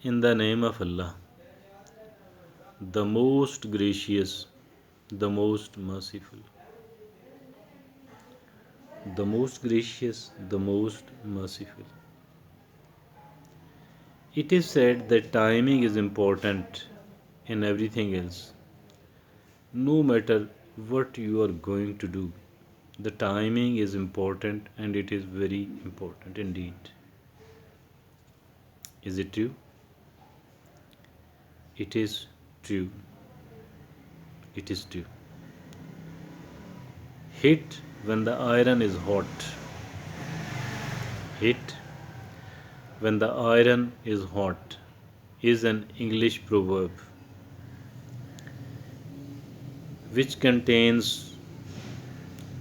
In the name of Allah, the most gracious, the most merciful, the most gracious, the most merciful. It is said that timing is important in everything else. No matter what you are going to do, the timing is important and it is very important indeed. Is it true? It is true. It is true. Hit when the iron is hot. Hit when the iron is hot is an English proverb which contains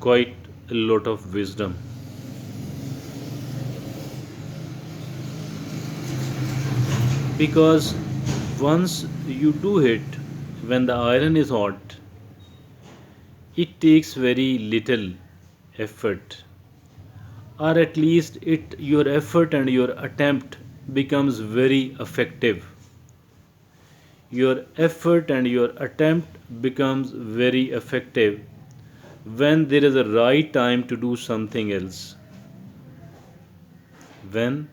quite a lot of wisdom. Because once you do hit when the iron is hot, it takes very little effort, or at least your effort and your attempt becomes very effective. Your effort and your attempt becomes very effective when there is a right time to do something else. When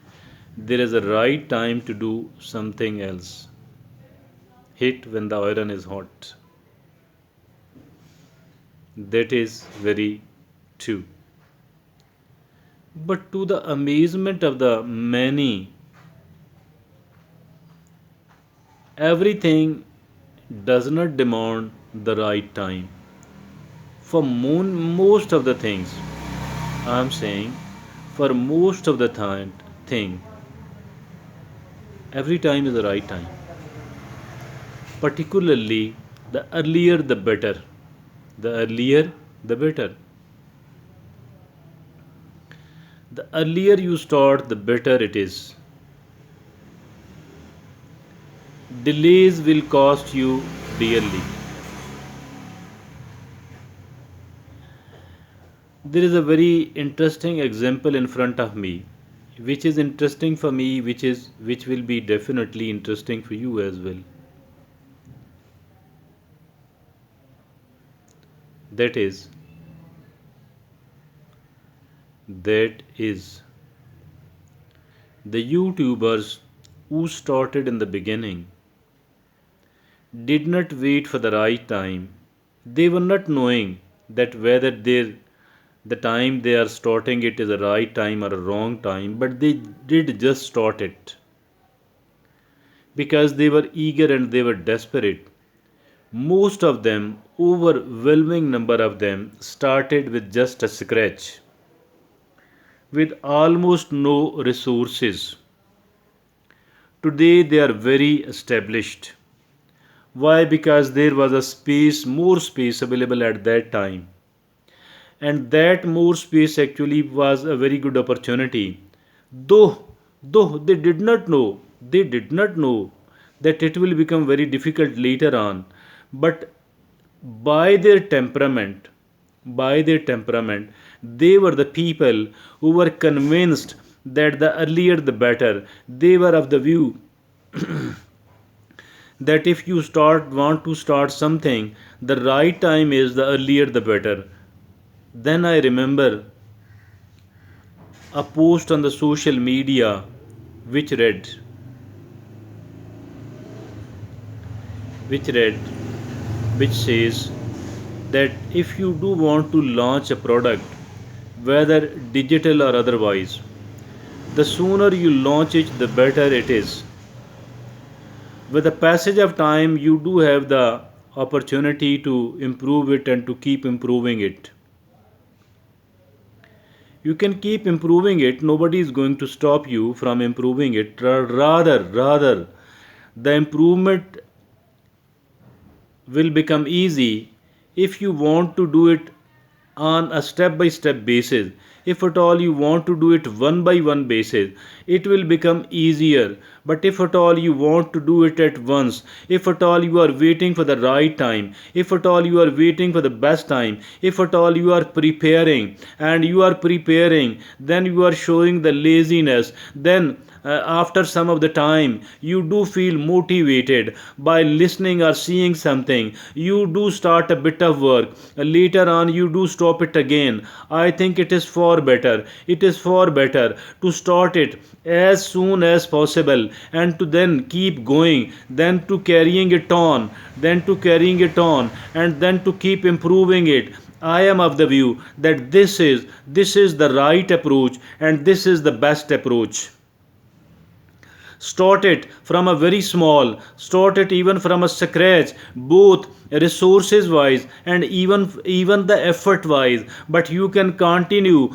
there is a right time to do something else. Hit when the iron is hot. That is very true. But to the amazement of the many, everything does not demand the right time. For most of the things, I am saying, for most of the thing, every time is the right time. Particularly, the earlier the better. The earlier the better. The earlier you start, the better it is. Delays will cost you dearly. There is a very interesting example in front of me, which is interesting for me, which will be definitely interesting for you as well. That is the YouTubers who started in the beginning did not wait for the right time. They were not knowing that whether the time they are starting it is a right time or a wrong time, but they did just start it because they were eager and they were desperate. Most of them, overwhelming number of them, started with just a scratch, with almost no resources. Today they are very established. Why? Because there was more space available at that time. And that more space actually was a very good opportunity. Though, though they did not know that it will become very difficult later on. But by their temperament, by their temperament, they were the people who were convinced that the earlier the better. They were of the view that if you want to start something, the right time is the earlier the better. Then I remember a post on the social media which read which read which says that if you do want to launch a product, whether digital or otherwise, the sooner you launch it, the better it is. With the passage of time, you do have the opportunity to improve it and to keep improving it. You can keep improving it, nobody is going to stop you from improving it. Rather, the improvement will become easy if you want to do it on a step by step basis. If at all you want to do it one by one basis, it will become easier. But if at all you want to do it at once, if at all you are waiting for the right time, if at all you are waiting for the best time, if at all you are preparing, then you are showing the laziness, then after some of the time you do feel motivated by listening or seeing something, you do start a bit of work, later on you do stop it again. I think it is far better, it is far better to start it as soon as possible and to then keep going, then to carrying it on, then to carrying it on, and then to keep improving it. I am of the view that this is the right approach and this is the best approach. Start it from a very small, start it even from a scratch, both resources wise and even the effort wise, but you can continue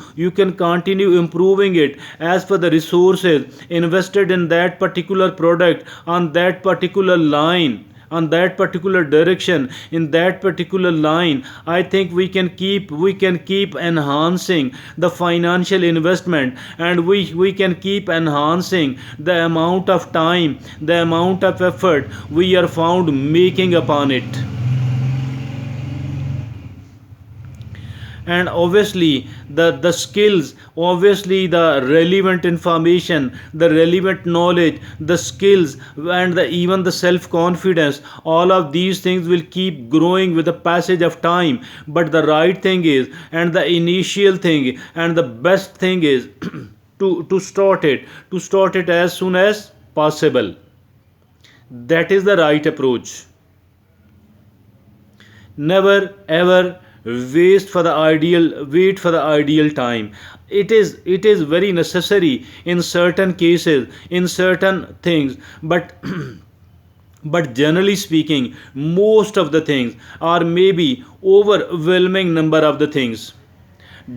improving it as per the resources invested in that particular product, on that particular line, on that particular direction, in that particular line. I think we can keep enhancing the financial investment, and we can keep enhancing the amount of time, the amount of effort we are found making upon it. And obviously the skills, obviously the relevant information, the relevant knowledge, the skills, and even the self confidence, all of these things will keep growing with the passage of time. But the right thing is, and the initial thing and the best thing is to start it as soon as possible. That is the right approach. Never ever wait for the ideal time. It is very necessary in certain cases, in certain things, but but generally speaking, most of the things, or maybe overwhelming number of the things,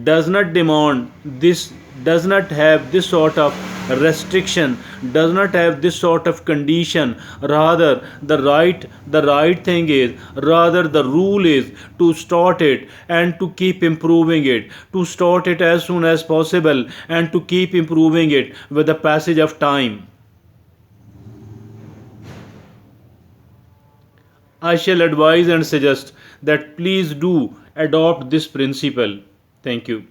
does not demand this, does not have this sort of restriction, does not have this sort of condition. Rather, the right thing is, rather the rule is to start it and to keep improving it, to start it as soon as possible and to keep improving it with the passage of time. I shall advise and suggest that please do adopt this principle. Thank you.